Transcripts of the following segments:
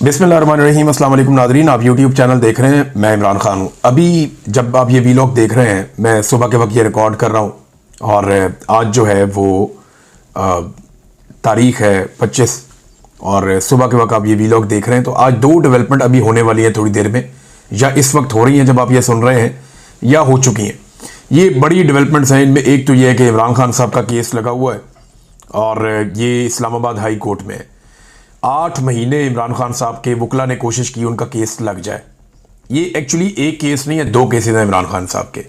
बिस्मिल्लाहिर्रहमानिर्रहीम। अस्सलाम वालेकुम नाज़रीन, आप यूट्यूब चैनल देख रहे हैं। मैं इमरान खान हूँ। अभी जब आप ये वीलॉग देख रहे हैं, मैं सुबह के वक्त ये रिकॉर्ड कर रहा हूँ और आज जो है वो तारीख है 25 और सुबह के वक्त आप ये वीलॉग देख रहे हैं। तो आज दो डेवलपमेंट अभी होने वाली है थोड़ी देर में, या इस वक्त हो रही हैं जब आप ये सुन रहे हैं, या हो चुकी हैं। ये बड़ी डेवलपमेंट्स हैं। इनमें एक तो ये है कि इमरान खान साहब का केस लगा हुआ है और ये इस्लामाबाद हाई कोर्ट में है। 8 महीने इमरान खान साहब के वकला ने कोशिश की उनका केस लग जाए। ये एक्चुअली एक केस नहीं है, दो केसेस हैं इमरान खान साहब के,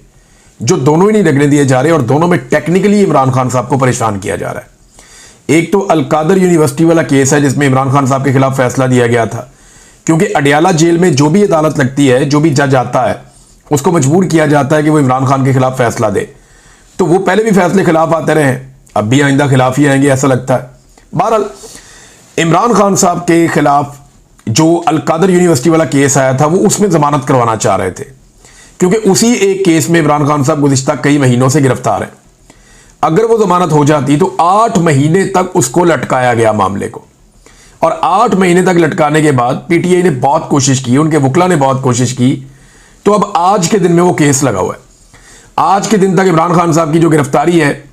जो दोनों ही नहीं लगने दिए जा रहे और दोनों में टेक्निकली इमरान खान साहब को परेशान किया जा रहा है। एक तो अलकादर यूनिवर्सिटी वाला केस है जिसमें इमरान खान साहब के खिलाफ फैसला दिया गया था, क्योंकि अडयाला जेल में जो भी अदालत लगती है, जो भी जज आता है, उसको मजबूर किया जाता है कि वो इमरान खान के खिलाफ फैसला दे। तो वो पहले भी फैसले खिलाफ आते रहे, अब भी आइंदा खिलाफ ही आएंगे ऐसा लगता है। बहरहाल इमरान खान साहब के खिलाफ जो अलकादर यूनिवर्सिटी वाला केस आया था, वो उसमें जमानत करवाना चाह रहे थे, क्योंकि उसी एक केस में इमरान खान साहब गुज़िश्ता कई महीनों से गिरफ्तार हैं। अगर वो जमानत हो जाती तो 8 महीने तक उसको लटकाया गया मामले को, और 8 महीने तक लटकाने के बाद पीटीआई ने बहुत कोशिश की, उनके वकला ने बहुत कोशिश की। तो अब आज के दिन में वो केस लगा हुआ है। आज के दिन तक इमरान खान साहब की जो गिरफ्तारी है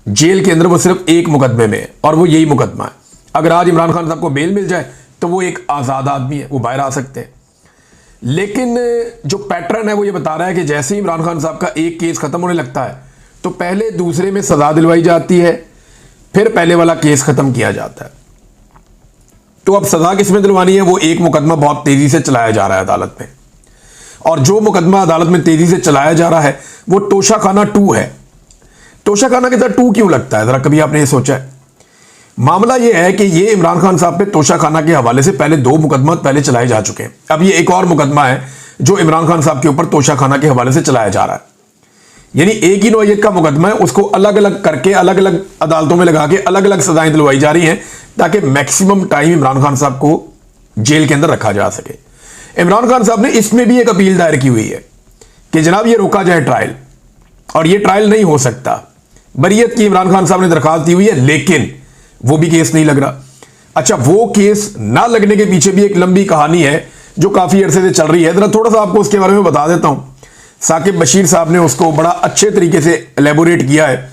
जेल के अंदर, वो सिर्फ एक मुकदमे में है और वो यही मुकदमा है। अगर आज इमरान खान साहब को बेल मिल जाए तो वो एक आज़ाद आदमी है, वो बाहर आ सकते हैं। लेकिन जो पैटर्न है वो ये बता रहा है कि जैसे ही इमरान खान साहब का एक केस खत्म होने लगता है तो पहले दूसरे में सजा दिलवाई जाती है, फिर पहले वाला केस खत्म किया जाता है। तो अब सजा किसमें दिलवानी है? वो एक मुकदमा बहुत तेजी से चलाया जा रहा है अदालत में, और जो मुकदमा अदालत में तेजी से चलाया जा रहा है वो तोशाखाना 2 है। तोशाखाना के साथ 2 क्यों लगता है, जरा कभी आपने ये सोचा है? मामला यह है कि ये इमरान खान साहब पे तोशाखाना के हवाले से पहले 2 मुकदमा पहले चलाए जा चुके हैं। अब ये एक और मुकदमा है जो इमरान खान साहब के ऊपर तोशाखाना के हवाले से चलाया जा रहा है। यानी एक ही नौयत का मुकदमा है, उसको अलग अलग करके अलग अलग अदालतों में लगा के अलग अलग सजाएं दिलवाई जा रही हैं, ताकि मैक्सिमम टाइम इमरान खान साहब को जेल के अंदर रखा जा सके। इमरान खान साहब ने इसमें भी एक अपील दायर की हुई है कि जनाब ये रोका जाए ट्रायल, और ये ट्रायल नहीं हो सकता। बरीयत की इमरान खान साहब ने दरखास्त दी हुई है, लेकिन वो भी केस नहीं लग रहा। अच्छा, वो केस ना लगने के पीछे भी एक लंबी कहानी है जो काफी अरसे से चल रही है। जरा थोड़ा सा आपको उसके बारे में बता देता हूं। साकिब बशीर साहब ने उसको बड़ा अच्छे तरीके से एलेबोरेट किया है।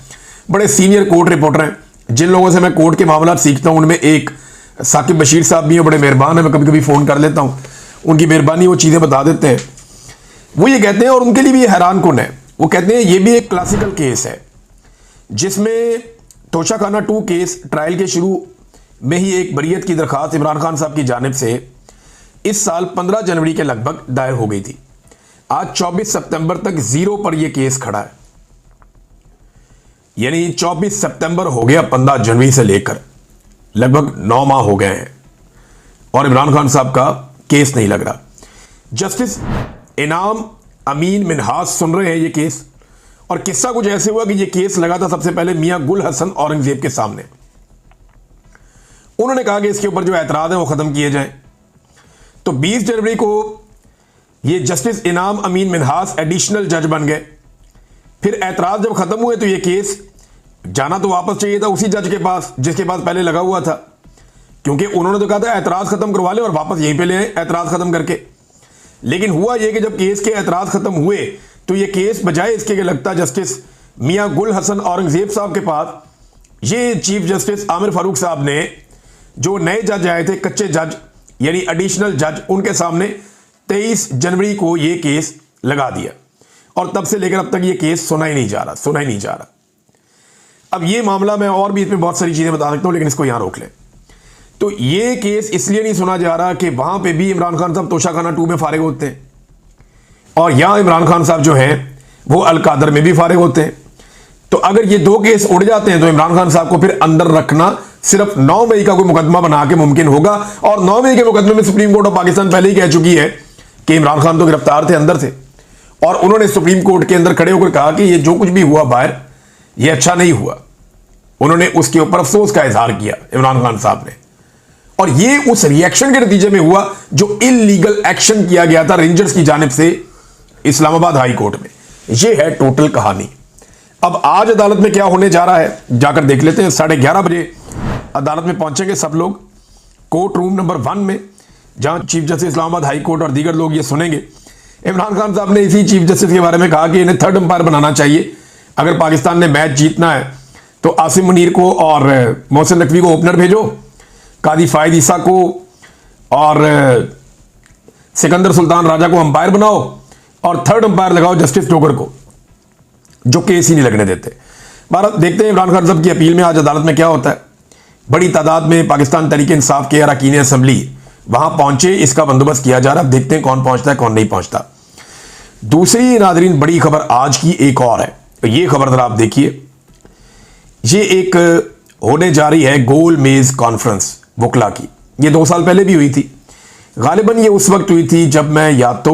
बड़े सीनियर कोर्ट रिपोर्टर हैं, जिन लोगों से मैं कोर्ट के मामला सीखता हूं उनमें एक साकिब बशीर साहब भी हैं, बड़े मेहरबान है। मैं कभी कभी फोन कर लेता हूं, उनकी मेहरबानी, वो चीजें बता देते हैं। वो ये कहते हैं, और उनके लिए भी हैरान कुन है, वो कहते हैं ये भी एक क्लासिकल केस है जिसमें तोशाखाना 2 केस ट्रायल के शुरू में ही एक बरीयत की दरखास्त इमरान खान साहब की जानिब से इस साल 15 जनवरी के लगभग दायर हो गई थी। आज 24 सितंबर तक 0 पर यह केस खड़ा है। यानी 24 सितंबर हो गया, 15 जनवरी से लेकर लगभग 9 माह हो गए हैं और इमरान खान साहब का केस नहीं लग रहा। जस्टिस इनाम अमीन मिनहास सुन रहे हैं ये केस, और किस्सा कुछ ऐसे हुआ कि ये केस लगा था सबसे पहले मियां गुल हसन औरंगजेब के सामने। उन्होंने कहा कि इसके ऊपर जो एतराज है वो खत्म किए जाएं। तो 20 जनवरी को ये जस्टिस इनाम अमीन मिनहास एडिशनल जज बन गए। फिर एतराज जब खत्म हुए तो ये केस जाना तो वापस चाहिए था उसी जज के पास जिसके पास पहले लगा हुआ था, क्योंकि उन्होंने तो कहा था एतराज खत्म करवा ले और वापस यहीं पे ले आए एतराज खत्म करके। लेकिन हुआ यह कि जब केस के एतराज खत्म हुए तो यह केस बजाय इसके कि लगता जस्टिस मियां गुल हसन औरंगजेब साहब के पास, ये चीफ जस्टिस आमिर फारूक साहब ने, जो नए जज आए थे, कच्चे जज यानी एडिशनल जज, उनके सामने 23 जनवरी को यह केस लगा दिया, और तब से लेकर अब तक यह केस सुना ही नहीं जा रहा। अब यह मामला, मैं और भी इसमें बहुत सारी चीजें बता सकता हूं, लेकिन इसको यहां रोक लें। तो यह केस इसलिए नहीं सुना जा रहा कि वहां पे भी इमरान खान साहब तोशाखाना 2 में फारिग होते हैं, और यहां इमरान खान साहब जो हैं वो अलकादर में भी फारिग होते हैं। तो अगर ये 2 केस उड़ जाते हैं तो इमरान खान साहब को फिर अंदर रखना सिर्फ 9 मई का कोई मुकदमा बना के मुमकिन होगा, और 9 मई के मुकदमे में सुप्रीम कोर्ट ऑफ पाकिस्तान पहले ही कह चुकी है कि इमरान खान तो गिरफ्तार थे, अंदर थे, और उन्होंने सुप्रीम कोर्ट के अंदर खड़े होकर कहा कि ये जो कुछ भी हुआ बाहर, ये अच्छा नहीं हुआ। उन्होंने उसके ऊपर अफसोस का इजहार किया इमरान खान साहब ने, और ये उस रिएक्शन के नतीजे में हुआ जो इलीगल एक्शन किया गया था रेंजर्स की जानिब से इस्लामाबाद हाई कोर्ट में। यह है टोटल कहानी। अब आज अदालत में क्या होने जा रहा है जाकर देख लेते हैं। 11:30 बजे अदालत में पहुंचेंगे सब लोग, कोर्ट रूम नंबर 1 में, जहां chief justice Islamabad high court और दीगर लोग ये सुनेंगे, इमरान खान साहब ने इसी चीफ जस्टिस के बारे में कहा कि इन्हें थर्ड अंपायर बनाना चाहिए। अगर पाकिस्तान ने मैच जीतना है तो आसिम मुनीर को और मोहसिन नकवी को ओपनर भेजो, कादी फायद ईसा को और सिकंदर सुल्तान राजा को अंपायर बनाओ, और थर्ड अंपायर लगाओ जस्टिस टोकर को, जो केस ही नहीं लगने देते। भारत देखते हैं इमरान खान साहब की अपील में आज अदालत में क्या होता है। बड़ी तादाद में पाकिस्तान तहरीक इंसाफ के अरकान असेंबली वहां पहुंचे, इसका बंदोबस्त किया जा रहा है। देखते हैं कौन पहुंचता है कौन नहीं पहुंचता। दूसरी नाजरीन बड़ी खबर आज की एक और है, तो ये खबर जरा आप देखिए। ये एक होने जा रही है गोल मेज कॉन्फ्रेंस वकला की। ये 2 साल पहले भी हुई थी। गालिबन ये उस वक्त हुई थी जब मैं या तो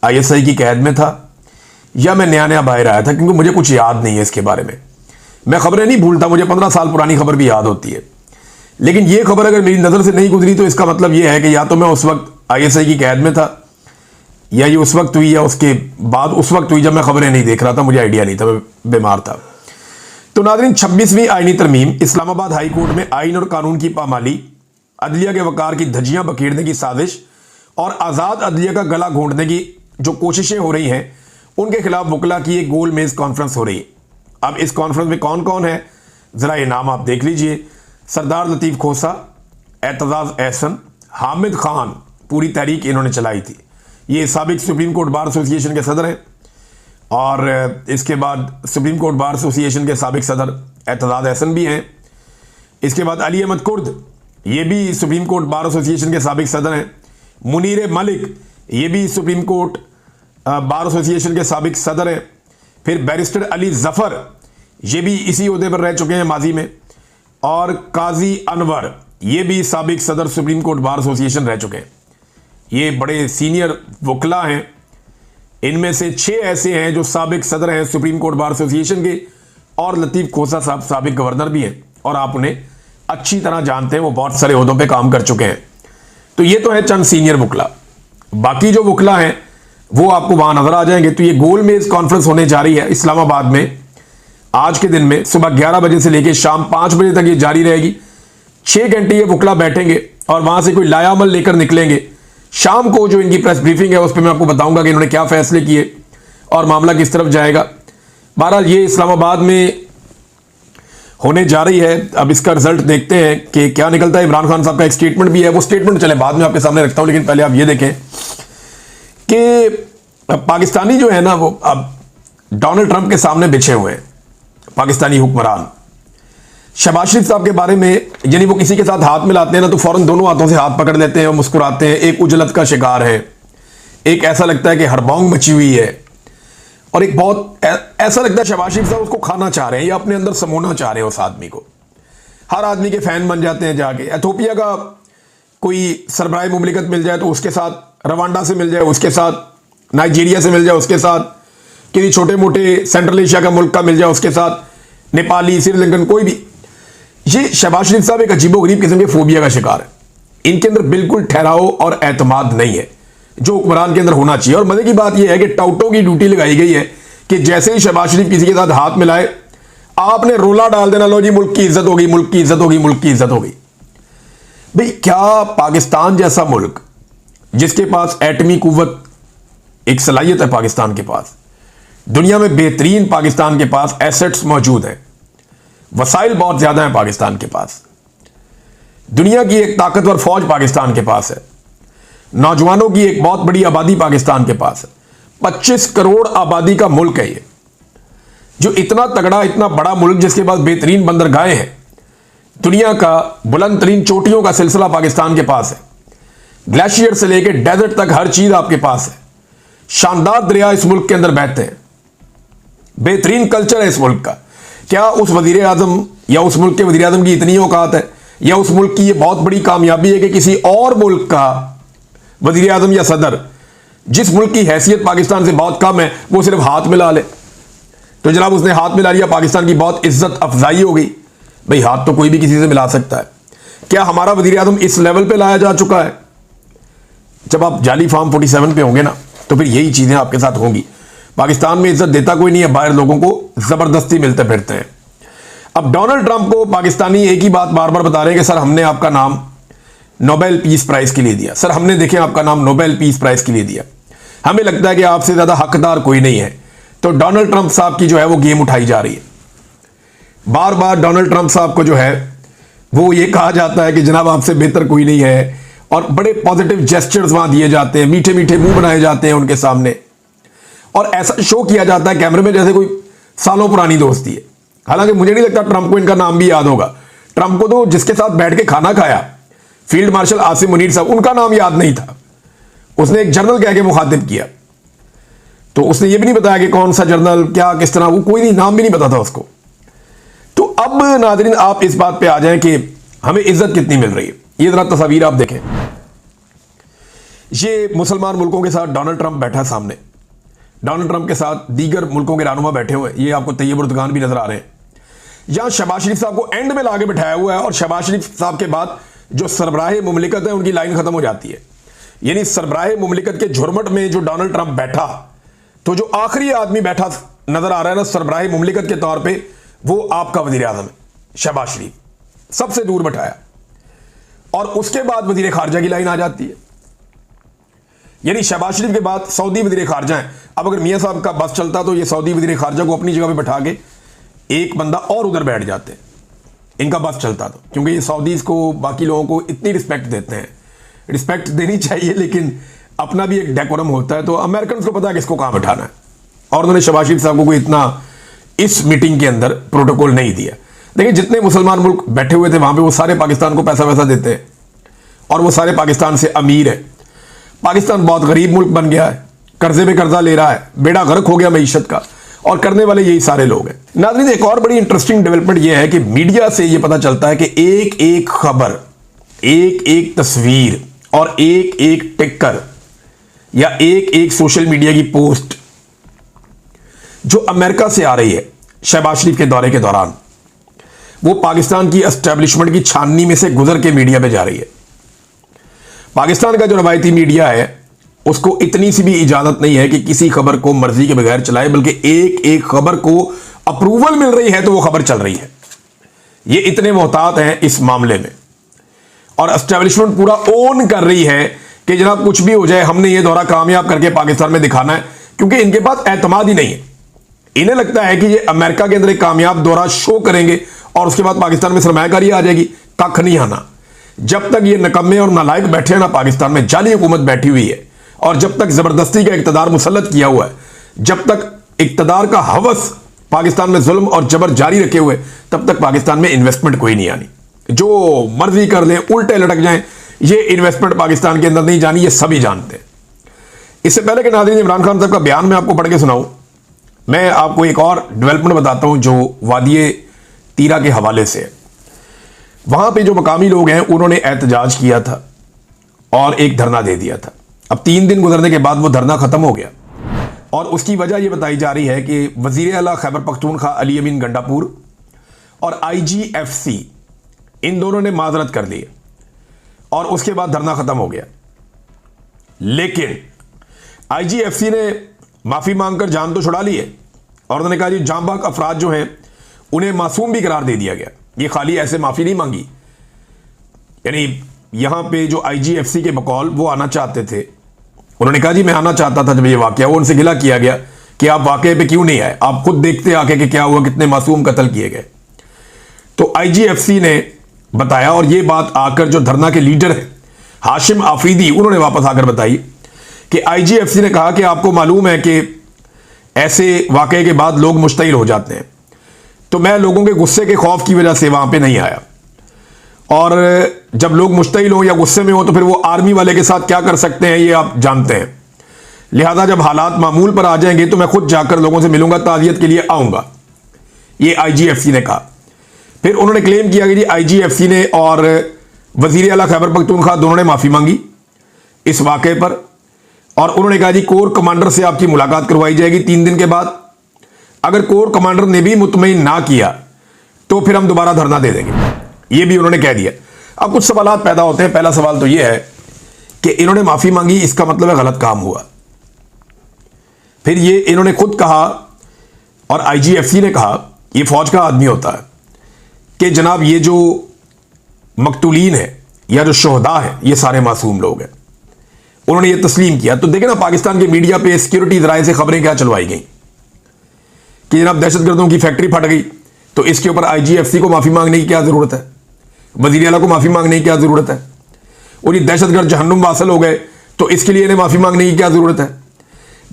ISI की कैद में था या मैं नया नया बाहर आया था, क्योंकि मुझे कुछ याद नहीं है इसके बारे में। मैं खबरें नहीं भूलता, मुझे 15 साल पुरानी खबर भी याद होती है। लेकिन ये खबर अगर मेरी नज़र से नहीं गुजरी तो इसका मतलब ये है कि या तो मैं उस वक्त ISI की कैद में था, या ये उस वक्त हुई या उसके बाद उस वक्त हुई जब मैं खबरें नहीं देख रहा था, मुझे आइडिया नहीं था, मैं बीमार था। तो नाज़रीन 26वीं आईनी तरमीम, इस्लामाबाद हाई कोर्ट में आइन और कानून की पामाली, अदलिया के वकार की धज्जियां बखेरने की साजिश और आज़ाद अदलिया का गला घोंटने की जो कोशिशें हो रही हैं, उनके खिलाफ वकला की एक गोल मेज कॉन्फ्रेंस हो रही है। अब इस कॉन्फ्रेंस में कौन कौन है, ज़रा ये नाम आप देख लीजिए। सरदार लतीफ़ खोसा, एतजाज़ एहसन, हामिद खान, पूरी तहरीक इन्होंने चलाई थी। ये साबिक सुप्रीम कोर्ट बार एसोसिएशन के सदर हैं, और इसके बाद सुप्रीम कोर्ट बार एसोसिएशन के साबिक सदर एतजाज़ एहसन भी हैं। इसके बाद अली अहमद कुर्द, ये भी सुप्रीम कोर्ट बार एसोसिएशन के साबिक सदर हैं। मुनीर मलिक, ये भी सुप्रीम कोर्ट बार एसोसिएशन के साबिक सदर हैं। फिर बैरिस्टर अली जफ़र, ये भी इसी ओहदे पर रह चुके हैं माजी में। और काजी अनवर, ये भी साबिक सदर सुप्रीम कोर्ट बार एसोसिएशन रह चुके हैं। ये बड़े सीनियर वकला हैं। इनमें से 6 ऐसे हैं जो साबिक सदर हैं सुप्रीम कोर्ट बार एसोसिएशन के, और लतीफ़ खोसा साहब साबिक गवर्नर भी हैं, और आप उन्हें अच्छी तरह जानते हैं, वो बहुत सारे ओहदों पे काम कर चुके हैं। तो ये तो है चंद सीनियर वकला। बाकी जो वकला हैं वो आपको वहां नजर आ जाएंगे। तो ये गोल मेज कॉन्फ्रेंस होने जा रही है इस्लामाबाद में आज के दिन में, सुबह 11 बजे से लेकर शाम 5 बजे तक ये जारी रहेगी। 6 घंटे ये वकला बैठेंगे और वहां से कोई लायामल लेकर निकलेंगे। शाम को जो इनकी प्रेस ब्रीफिंग है उस पर मैं आपको बताऊंगा कि इन्होंने क्या फैसले किए और मामला किस तरफ जाएगा। बहरहाल ये इस्लामाबाद में होने जा रही है। अब इसका रिजल्ट देखते हैं कि क्या निकलता है। इमरान खान साहब का एक स्टेटमेंट भी है, वो स्टेटमेंट चले बाद में आपके सामने रखता हूं, लेकिन पहले आप ये देखें कि पाकिस्तानी जो है ना वो अब डोनाल्ड ट्रंप के सामने बिछे हुए हैं। पाकिस्तानी हुक्मरान शहबाज शरीफ साहब के बारे में, यानी वो किसी के साथ हाथ मिलाते हैं ना तो फौरन दोनों हाथों से हाथ पकड़ लेते हैं और मुस्कुराते हैं। एक उजलत का शिकार है, एक ऐसा लगता है कि हड़बौंग मची हुई है, और एक बहुत ऐसा लगता है शहबाज शरीफ साहब उसको खाना चाह रहे हैं या अपने अंदर समोना चाह रहे हैं उस आदमी को। हर आदमी के फैन बन जाते हैं जाके। एथोपिया का कोई सरबराह मुमलिकत मिल जाए तो उसके साथ, रवांडा से मिल जाए उसके साथ, नाइजीरिया से मिल जाए उसके साथ, किसी छोटे मोटे सेंट्रल एशिया का मुल्क का मिल जाए उसके साथ, नेपाली, श्रीलंकन, कोई भी। ये शहबाज शरीफ साहब एक अजीबोगरीब किस्म के फोबिया का शिकार है। इनके अंदर बिल्कुल ठहराव और एतमाद नहीं है जो हुक्मरान के अंदर होना चाहिए। और मजे की बात यह है कि टाउटों की ड्यूटी लगाई गई है कि जैसे ही शहबाज शरीफ किसी के साथ हाथ मिलाए आपने रोला डाल देना, लो जी मुल्क की इज्जत होगी, मुल्क की इज्जत होगी, मुल्क की इज्जत होगी। भाई क्या पाकिस्तान जैसा मुल्क जिसके पास एटमी कुव्वत एक सलाहियत है, पाकिस्तान के पास दुनिया में बेहतरीन, पाकिस्तान के पास एसेट्स मौजूद हैं, वसाइल बहुत ज्यादा है पाकिस्तान के पास, दुनिया की एक ताकतवर फौज पाकिस्तान के पास है, नौजवानों की एक बहुत बड़ी आबादी पाकिस्तान के पास है। 25 करोड़ आबादी का मुल्क है ये, जो इतना तगड़ा, इतना बड़ा मुल्क जिसके पास बेहतरीन बंदरगाहें हैं, दुनिया का बुलंद तरीन चोटियों का सिलसिला पाकिस्तान के पास है, ग्लेशियर से लेकर डेजर्ट तक हर चीज आपके पास है, शानदार दरिया इस मुल्क के अंदर बहते हैं, बेहतरीन कल्चर है इस मुल्क का। क्या उस वजीर आजम या उस मुल्क के वजीर आजम की इतनी औकात है, या उस मुल्क की ये बहुत बड़ी कामयाबी है कि किसी और मुल्क का वजीर आजम या सदर, जिस मुल्क की हैसियत पाकिस्तान से बहुत कम है, वो सिर्फ हाथ मिला ले? तो जनाब उसने हाथ मिला लिया, पाकिस्तान की बहुत इज्जत अफजाई हो गई। भाई हाथ तो कोई भी किसी से मिला सकता है। क्या हमारा वजीर आजम इस लेवल पे लाया जा चुका है? जब आप जाली फार्म 47 पे होंगे ना तो फिर यही चीजें आपके साथ होंगी। पाकिस्तान में इज्जत देता कोई नहीं है, बाहर लोगों को जबरदस्ती मिलते फिरते हैं। अब डोनाल्ड ट्रंप को पाकिस्तानी एक ही बात बार बार बता रहे हैं कि सर हमने आपका नाम नोबेल पीस प्राइज के लिए दिया। सर हमने देखे आपका नाम नोबेल पीस प्राइज के लिए दिया, हमें लगता है कि आपसे ज्यादा हकदार कोई नहीं है। तो डोनाल्ड ट्रंप साहब की जो है वो गेम उठाई जा रही है। बार बार डोनाल्ड ट्रंप साहब को जो है वो ये कहा जाता है कि जनाब आपसे बेहतर कोई नहीं है, और बड़े पॉजिटिव जेस्चर्स वहां दिए जाते हैं, मीठे मीठे मुंह बनाए जाते हैं उनके सामने, और ऐसा शो किया जाता है कैमरे में जैसे कोई सालों पुरानी दोस्ती है। हालांकि मुझे नहीं लगता ट्रंप को इनका नाम भी याद होगा। ट्रंप को तो जिसके साथ बैठ के खाना खाया फील्ड मार्शल आसिम मुनीर साहब, उनका नाम याद नहीं था। उसने एक जर्नल कह के मुखातिब किया, तो उसने ये भी नहीं बताया कि कौन सा जर्नल क्या किस तरह, वो कोई नहीं, नाम भी नहीं पता था उसको। तो अब नाज़रीन आप इस बात पे आ जाएं कि हमें इज्जत कितनी मिल रही है। ये जरा तस्वीर आप देखें, ये मुसलमान मुल्कों के साथ डोनाल्ड ट्रंप बैठा है सामने, डोनाल्ड ट्रंप के साथ दीगर मुल्कों के रहनुमा बैठे हुए हैं। ये आपको तैयब उर्दगान भी नजर आ रहे हैं। यहां शहबाज शरीफ साहब को एंड में लाके बिठाया हुआ है, और शहबाज शरीफ साहब के बाद जो सरबराह मुमलिकत है उनकी लाइन खत्म हो जाती है। यानी सरबराह मुमलिकत के झुरमट में जो डोनाल्ड ट्रंप बैठा, तो जो आखिरी आदमी बैठा नजर आ रहा है ना सरबराह मुमलिकत के तौर पर, वो आपका वजीर आजम है शहबाज शरीफ, सबसे दूर बैठाया। और उसके बाद वजीर खारजा की लाइन आ जाती है। यानी शहबाज शरीफ के बाद सऊदी वजीर खारजा है। अब अगर मियां साहब का बस चलता तो ये सऊदी वजीर खारजा को अपनी जगह पे बैठा के एक बंदा और उधर बैठ जाते, इनका बस चलता तो, क्योंकि ये सऊदीज को बाकी लोगों को इतनी रिस्पेक्ट देते हैं। रिस्पेक्ट देनी चाहिए, लेकिन अपना भी एक डेकोरम होता है। तो अमेरिकन को पता है किसको कहां बैठाना है, और उन्होंने शहबाज शरीफ साहब को कोई इतना इस मीटिंग के अंदर प्रोटोकॉल नहीं दिया। देखिए जितने मुसलमान मुल्क बैठे हुए थे वहां पे, वो सारे पाकिस्तान को पैसा वैसा देते हैं, और वो सारे पाकिस्तान से अमीर है। पाकिस्तान बहुत गरीब मुल्क बन गया है, कर्जे पे कर्जा ले रहा है, बेड़ा गर्क हो गया मईशत का, और करने वाले यही सारे लोग हैं। नाज़रीन एक और बड़ी इंटरेस्टिंग डेवलपमेंट यह है कि मीडिया से यह पता चलता है कि एक एक खबर, एक एक तस्वीर और एक एक टिक्कर या एक एक सोशल मीडिया की पोस्ट जो अमेरिका से आ रही है शहबाज शरीफ के दौरे के दौरान, वो पाकिस्तान की एस्टेब्लिशमेंट की छाननी में से गुजर के मीडिया पे जा रही है। पाकिस्तान का जो रवायती मीडिया है उसको इतनी सी भी इजाजत नहीं है कि किसी खबर को मर्जी के बगैर चलाए, बल्कि एक एक खबर को अप्रूवल मिल रही है तो वो खबर चल रही है। ये इतने मोहतात हैं इस मामले में, और एस्टेब्लिशमेंट पूरा ओन कर रही है कि जनाब कुछ भी हो जाए, हमने ये दौरा कामयाब करके पाकिस्तान में दिखाना है, क्योंकि इनके पास एतमाद ही नहीं है। इन्हें लगता है कि ये अमेरिका के अंदर एक कामयाब दौरा शो करेंगे और उसके बाद पाकिस्तान में सरमायाकारी आ जाएगी। कख नहीं आना। जब तक ये नकम्मे और नालायक बैठे हैं ना पाकिस्तान में, जाली हुकूमत बैठी हुई है, और जब तक जबरदस्ती का इक्तदार मुसल्लत किया हुआ है, जब तक इक्तदार का हवस पाकिस्तान में जुल्म और जबर जारी रखे हुए, तब तक पाकिस्तान में इन्वेस्टमेंट कोई नहीं आनी। जो मर्जी कर लें, उल्टे लटक जाएं, ये इन्वेस्टमेंट पाकिस्तान के अंदर नहीं जानी, ये सभी जानते हैं। इससे पहले कि नाज़रीन इमरान खान साहब का बयान मैं आपको पढ़ के सुनाऊं, मैं आपको एक और डेवलपमेंट बताता हूं जो वादिये तीरा के हवाले से है। वहां पे जो मकामी लोग हैं उन्होंने एहतजाज किया था और एक धरना दे दिया था। अब 3 दिन गुजरने के बाद वो धरना खत्म हो गया, और उसकी वजह यह बताई जा रही है कि वजीर आला खैबर पख्तूनख्वा अली अमीन गंडापुर और IGFC इन दोनों ने माजरत कर ली, और उसके बाद धरना खत्म हो गया। लेकिन IGFC ने माफी मांगकर जान तो छुड़ा ली है, और उन्होंने कहा जी जांबाग अफराद जो हैं उन्हें मासूम भी करार दे दिया गया। ये खाली ऐसे माफी नहीं मांगी, यानी यहां पे जो IGFC के बकौल वो आना चाहते थे, उन्होंने कहा जी मैं आना चाहता था जब ये वाकया, वो उनसे गिला किया गया कि आप वाकये पे क्यों नहीं आए, आप खुद देखते आके कि क्या हुआ, कितने मासूम कत्ल किए गए। तो IGFC ने बताया, और ये बात आकर जो धरना के लीडर है हाशिम आफरीदी, उन्होंने वापस आकर बताई कि IGFC ने कहा कि आपको मालूम है कि ऐसे वाकये के बाद लोग मुश्तइल हो जाते हैं, तो मैं लोगों के गुस्से के खौफ की वजह से वहां पे नहीं आया, और जब लोग मुश्तइल हो या गुस्से में हो तो फिर वो आर्मी वाले के साथ क्या कर सकते हैं ये आप जानते हैं। लिहाजा जब हालात मामूल पर आ जाएंगे तो मैं खुद जाकर लोगों से मिलूंगा, ताज़ियत के लिए आऊंगा, ये IGFC ने कहा। फिर उन्होंने क्लेम किया कि जी IGFC ने और वजीर आला खैबर पख्तूनख्वा दोनों ने माफी मांगी इस वाकये पर, और उन्होंने कहा जी कोर कमांडर से आपकी मुलाकात करवाई जाएगी 3 दिन के बाद। अगर कोर कमांडर ने भी मुतमईन ना किया तो फिर हम दोबारा धरना दे देंगे, ये भी उन्होंने कह दिया। अब कुछ सवाल पैदा होते हैं। पहला सवाल तो यह है कि इन्होंने माफी मांगी, इसका मतलब है गलत काम हुआ। फिर ये इन्होंने खुद कहा और IGFC ने कहा, ये फौज का आदमी होता है, कि जनाब ये जो मकतूलीन है या जो शोहदा है ये सारे मासूम लोग हैं। उन्होंने ये तस्लीम किया। तो देखें ना, पाकिस्तान के मीडिया पे सिक्योरिटी जराए से खबरें क्या चलवाई गई कि जनाब दहशतगर्दों की फैक्ट्री फट गई, तो इसके ऊपर IGFC को माफी मांगने की क्या जरूरत है, वजीर आला को माफी मांगने की क्या जरूरत है, और ये दहशतगर्द जहन्नुम वासल हो गए तो इसके लिए इन्हें माफी मांगने की क्या जरूरत है।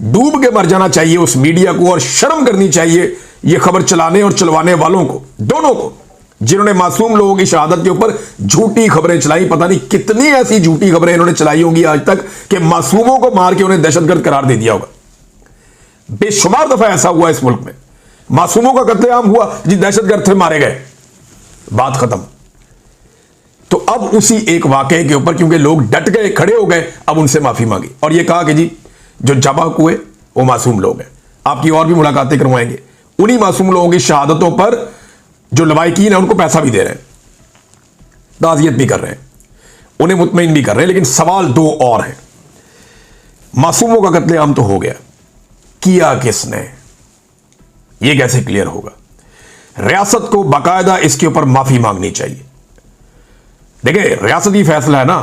डूब के मर जाना चाहिए उस मीडिया को, और शर्म करनी चाहिए ये खबर चलाने और चलवाने वालों को, दोनों को, जिन्होंने मासूम लोगों की शहादत के ऊपर झूठी खबरें चलाई। पता नहीं कितनी ऐसी झूठी खबरें इन्होंने चलाई होंगी आज तक कि मासूमों को मार के उन्हें दहशतगर्द करार दे दिया होगा। बेशुमार दफा ऐसा हुआ इस मुल्क में, मासूमों का कत्लेआम हुआ जी, दहशतगर्द थे मारे गए, बात खत्म। तो अब उसी एक वाकये के ऊपर क्योंकि लोग डट गए, खड़े हो गए, अब उनसे माफी मांगी और ये कहा कि जी जो जबा हुए वो मासूम लोग हैं। आपकी और भी मुलाकातें करवाएंगे, उन्हीं मासूम लोगों की शहादतों पर जो लवाइकीन है उनको पैसा भी दे रहे हैं, ताज़ियत भी कर रहे हैं, उन्हें मुतमईन भी कर रहे हैं। लेकिन सवाल दो और है, मासूमों का कत्लेआम तो हो गया, किया किसने, यह कैसे क्लियर होगा। रियासत को बाकायदा इसके ऊपर माफी मांगनी चाहिए। देखिए रियासती फैसला है ना,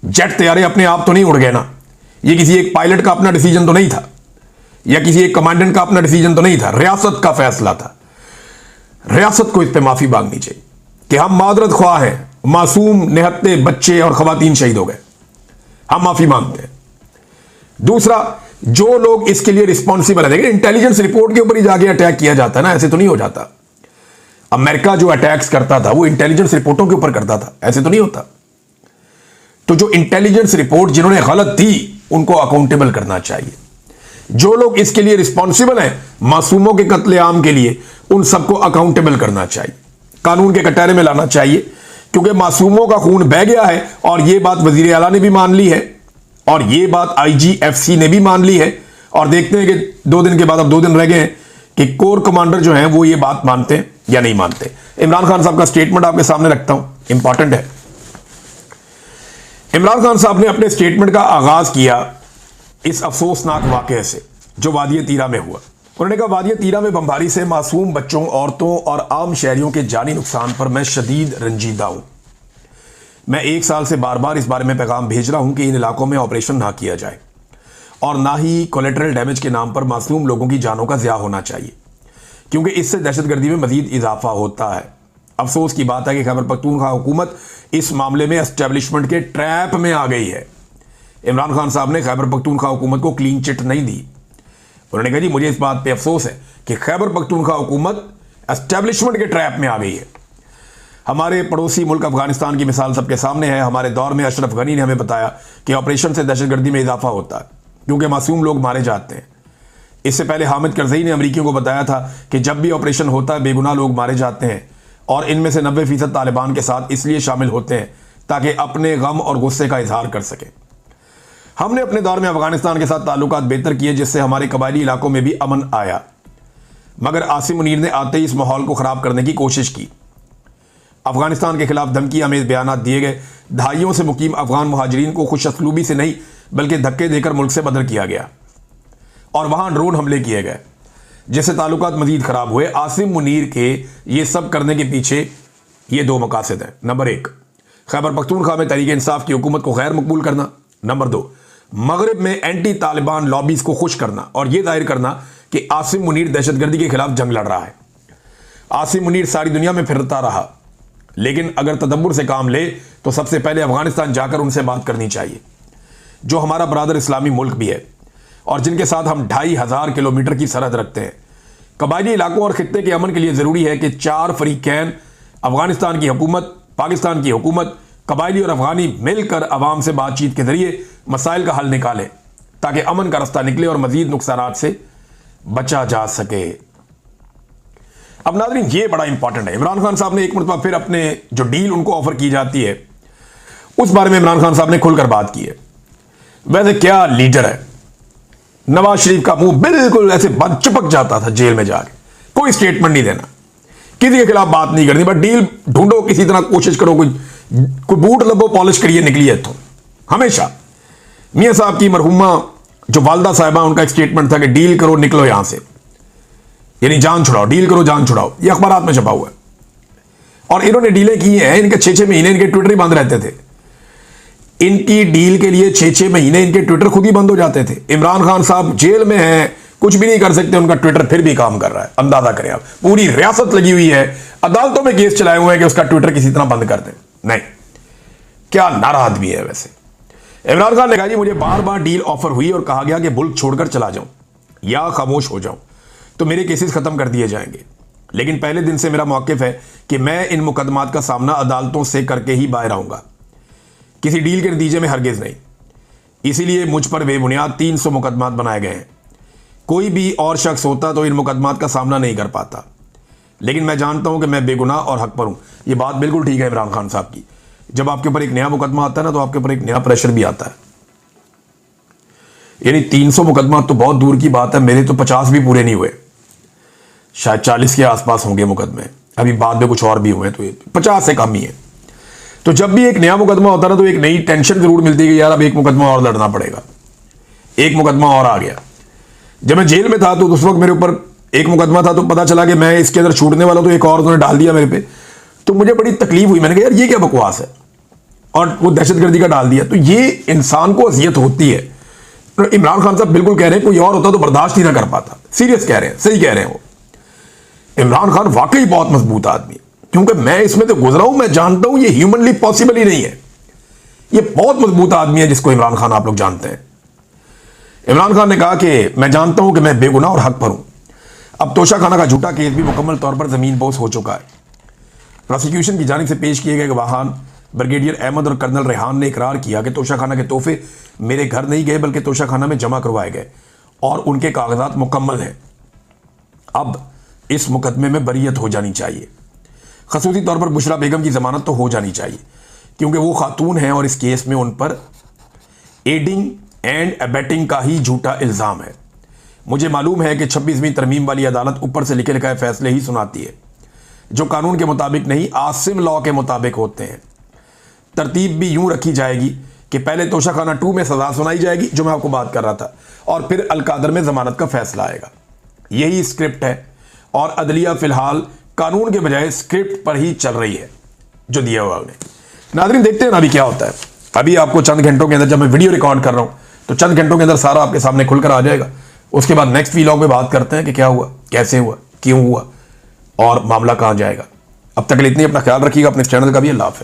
जेट तैयारे अपने आप तो नहीं उड़ गए ना, ये किसी एक पायलट का अपना डिसीजन तो नहीं था, या किसी एक कमांडेंट का अपना डिसीजन तो नहीं था, रियासत का फैसला था। रियासत को इस पर माफी मांगनी चाहिए कि हम मादरत ख्वाह हैं, मासूम निहत्ते बच्चे और खवातीन शहीद हो गए, हम माफी मांगते हैं। दूसरा, जो लोग इसके लिए रिस्पॉन्सिबल है, देखिए इंटेलिजेंस रिपोर्ट के ऊपर ही जाके अटैक किया जाता है ना, ऐसे तो नहीं हो जाता। अमेरिका जो अटैक्स करता था वो इंटेलिजेंस रिपोर्टों के ऊपर करता था, ऐसे तो नहीं होता। तो जो इंटेलिजेंस रिपोर्ट जिन्होंने गलत दी उनको अकाउंटेबल करना चाहिए। जो लोग इसके लिए रिस्पॉन्सिबल हैं मासूमों के कत्लेआम के लिए, उन सबको अकाउंटेबल करना चाहिए, कानून के कटहरे में लाना चाहिए, क्योंकि मासूमों का खून बह गया है और यह बात वजीर आला ने भी मान ली है और यह बात IGFC ने भी मान ली है। और देखते हैं कि 2 दिन के बाद, अब 2 दिन रह गए हैं, कि कोर कमांडर जो हैं वो ये बात मानते हैं या नहीं मानते। इमरान खान साहब का स्टेटमेंट आपके सामने रखता हूं, इंपॉर्टेंट है। इमरान खान साहब ने अपने स्टेटमेंट का आगाज किया इस अफसोसनाक वाकये से जो वादिय तीरा में हुआ। उन्होंने कहा, वादिय तीरा में बमबारी से मासूम बच्चों, औरतों और आम शहरियों के जानी नुकसान पर मैं शदीद रंजीदा हूं। मैं 1 साल से बार बार इस बारे में पैगाम भेज रहा हूं कि इन इलाकों में ऑपरेशन ना किया जाए और ना ही कोलेटरल डैमेज के नाम पर मासूम लोगों की जानों का ज़िया होना चाहिए, क्योंकि इससे दहशतगर्दी में मजीद इजाफा होता है। अफसोस की बात है कि खैबर पख्तूनख्वा हुकूमत इस मामले में एस्टेब्लिशमेंट के ट्रैप में आ गई है। इमरान खान साहब ने खैबर पख्तूनख्वा हुकूमत को क्लीन चिट नहीं दी। उन्होंने कहा, जी मुझे इस बात पे अफसोस है कि खैबर पख्तूनख्वा हुकूमत एस्टेब्लिशमेंट के ट्रैप में आ गई है। हमारे पड़ोसी मुल्क अफगानिस्तान की मिसाल सबके सामने है। हमारे दौर में अशरफ गनी ने हमें बताया कि ऑपरेशन से दहशतगर्दी में इजाफा होता है क्योंकि मासूम लोग मारे जाते हैं। इससे पहले हामिद करजई ने अमरीकियों को बताया था कि जब भी ऑपरेशन होता है बेगुनाह लोग मारे जाते हैं और इनमें से 90% तालिबान के साथ इसलिए शामिल होते हैं ताकि अपने गम और गुस्से का इजहार कर सकें। हमने अपने दौर में अफगानिस्तान के साथ ताल्लुकात बेहतर किए जिससे हमारे कबायली इलाकों में भी अमन आया, मगर आसिम मुनीर ने आते ही इस माहौल को ख़राब करने की कोशिश की। अफगानिस्तान के खिलाफ धमकी आमेज बयान दिए गए। दहाइयों से मुकीम अफगान मुहाजिरीन को खुश असलूबी से नहीं बल्कि धक्के देकर मुल्क से बदर किया गया और वहां ड्रोन हमले किए गए जिससे ताल्लुकात मजीद खराब हुए। आसिम मुनीर के ये सब करने के पीछे ये 2 मकासद हैं। नंबर 1, खैबर पख्तूनख्वा में तहरीक इंसाफ की हुकूमत को गैर मकबूल करना। नंबर 2, मगरब में एंटी तालिबान लॉबीज को खुश करना और यह जाहिर करना कि आसिम मुनीर दहशतगर्दी के खिलाफ जंग लड़ रहा है। आसिम मुनीर सारी दुनिया में फिरता रहा, लेकिन अगर तदब्बुर से काम ले तो सबसे पहले अफगानिस्तान जाकर उनसे बात करनी चाहिए जो हमारा बरादर इस्लामी मुल्क भी है और जिनके साथ हम 2500 किलोमीटर की सरहद रखते हैं। कबायली इलाकों और खित्ते के अमन के लिए ज़रूरी है कि 4 फरीकैन, अफगानिस्तान की हुकूमत, पाकिस्तान की हुकूमत, कबायली और अफगानी मिलकर अवाम से बातचीत के जरिए मसाइल का हल निकालें ताकि अमन का रास्ता निकले और मजीद नुकसानात से बचा जा सके। अब नाज़रीन ये बड़ा इंपॉर्टेंट है। इमरान खान साहब ने एक मरतबा फिर अपने जो डील उनको ऑफर की जाती है उस बारे में इमरान खान साहब ने खुलकर बात की है। वैसे क्या लीडर है, नवाज शरीफ का मुंह बिल्कुल ऐसे बंद चिपक जाता था जेल में जाके, कोई स्टेटमेंट नहीं देना, किसी के खिलाफ बात नहीं करनी, बस डील ढूंढो, किसी तरह कोशिश करो, कोई बूट लबो पॉलिश करिए निकलिए। तो हमेशा मियां साहब की मरहुमा जो वालदा साहिबा, उनका एक स्टेटमेंट था कि डील करो निकलो यहां से, यानी जान छुड़ाओ, डील करो जान छुड़ाओ। ये अखबारात में छपा हुआ है। और इन्होंने डीलें की हैं, इनके 6-6 महीने इनके ट्विटर ही बंद रहते थे। इनकी डील के लिए 6-6 महीने इनके ट्विटर खुद ही बंद हो जाते थे। इमरान खान साहब जेल में हैं, कुछ भी नहीं कर सकते, उनका ट्विटर फिर भी काम कर रहा है। अंदाजा करें आप, पूरी रियासत लगी हुई है, अदालतों में केस चलाए हुए हैं कि उसका ट्विटर किसी तरह बंद कर दें। नहीं, क्या नारा आदमी है। वैसे इमरान खान ने कहा जी मुझे बार बार डील ऑफर हुई और कहा गया कि मुल्क छोड़कर चला जाऊं या खामोश हो जाऊं तो मेरे केसेस खत्म कर दिए जाएंगे, लेकिन पहले दिन से मेरा मौक़िफ़ है कि मैं इन मुकदमात का सामना अदालतों से करके ही बाहर आऊंगा, किसी डील के नतीजे में हरगिज़ नहीं। इसीलिए मुझ पर बेबुनियाद 300 मुकदमात बनाए गए हैं। कोई भी और शख्स होता तो इन मुकदमात का सामना नहीं कर पाता, लेकिन मैं जानता हूं कि मैं बेगुनाह और हक पर हूं। यह बात बिल्कुल ठीक है इमरान खान साहब की। जब आपके ऊपर एक नया मुकदमा आता है ना, तो आपके ऊपर एक नया प्रेशर भी आता है। यानी 300 मुकदमा तो बहुत दूर की बात है, मेरे तो 50 भी पूरे नहीं हुए, शायद 40 के आसपास होंगे मुकदमे। अभी बाद में कुछ और भी हुए, तो 50 से कम ही है। तो जब भी एक नया मुकदमा होता है ना, तो एक नई टेंशन जरूर मिलती है कि यार अब एक मुकदमा और लड़ना पड़ेगा, एक मुकदमा और आ गया। जब मैं जेल में था तो उस वक्त मेरे ऊपर एक मुकदमा था, तो पता चला कि मैं इसके अंदर छूटने वाला, तो एक और उन्होंने डाल दिया मेरे पे। तो मुझे बड़ी तकलीफ हुई, मैंने कहा यार ये क्या बकवास है, और वो दहशतगर्दी का डाल दिया। तो ये इंसान को अजियत होती है। तो इमरान खान साहब बिल्कुल कह रहे हैं कोई और होता तो बर्दाश्त ही ना कर पाता। सीरियस कह रहे हैं, सही कह रहे हैं वो। इमरान खान वाकई बहुत मजबूत आदमी है, क्योंकि मैं इसमें तो गुजरा हूं, मैं जानता हूं ये ह्यूमनली पॉसिबल ही नहीं है। ये बहुत मजबूत आदमी है जिसको इमरान खान आप लोग जानते हैं। इमरान खान ने कहा कि मैं जानता हूं कि मैं बेगुनाह और हक पर हूं। अब तोशा खाना का झूठा केस भी मुकम्मल तौर पर जमीन बोस हो चुका है। प्रोसिक्यूशन की जानिब से पेश किए गए गवाहान ब्रिगेडियर अहमद और कर्नल रेहान ने इकरार किया कि तोशा खाना के तोहफे मेरे घर नहीं गए, बल्कि तोशा खाना में जमा करवाए गए और उनके कागजात मुकम्मल हैं। अब इस मुकदमे में बरियत हो जानी चाहिए। खसूसी तौर पर बुशरा बेगम की जमानत तो हो जानी चाहिए, क्योंकि वो खातून हैं और इस केस में उन पर एडिंग एंड अबेटिंग का ही झूठा इल्ज़ाम है। मुझे मालूम है कि 26वीं तरमीम वाली अदालत ऊपर से लिखे लिखाए फैसले ही सुनाती है, जो कानून के मुताबिक नहीं, आसिम लॉ के मुताबिक होते हैं। तरतीब भी यूं रखी जाएगी कि पहले तोशा खाना 2 में सजा सुनाई जाएगी, जो मैं आपको बात कर रहा था, और फिर अलकादर में जमानत का फैसला आएगा। यही स्क्रिप्ट है, और अदलिया फिलहाल कानून के बजाय स्क्रिप्ट पर ही चल रही है जो दिया हुआ उन्हें। नाज़रीन देखते हैं ना अभी क्या होता है। अभी आपको चंद घंटों के अंदर, जब मैं वीडियो रिकॉर्ड कर रहा हूं, तो चंद घंटों के अंदर सारा आपके सामने खुलकर आ जाएगा। उसके बाद नेक्स्ट व्लॉग में बात करते हैं कि क्या हुआ, कैसे हुआ, क्यों हुआ और मामला कहां जाएगा। अब तक के लिए इतनी, अपना ख्याल रखिएगा, अपने चैनल का भी। अल्लाह हाफ़िज़।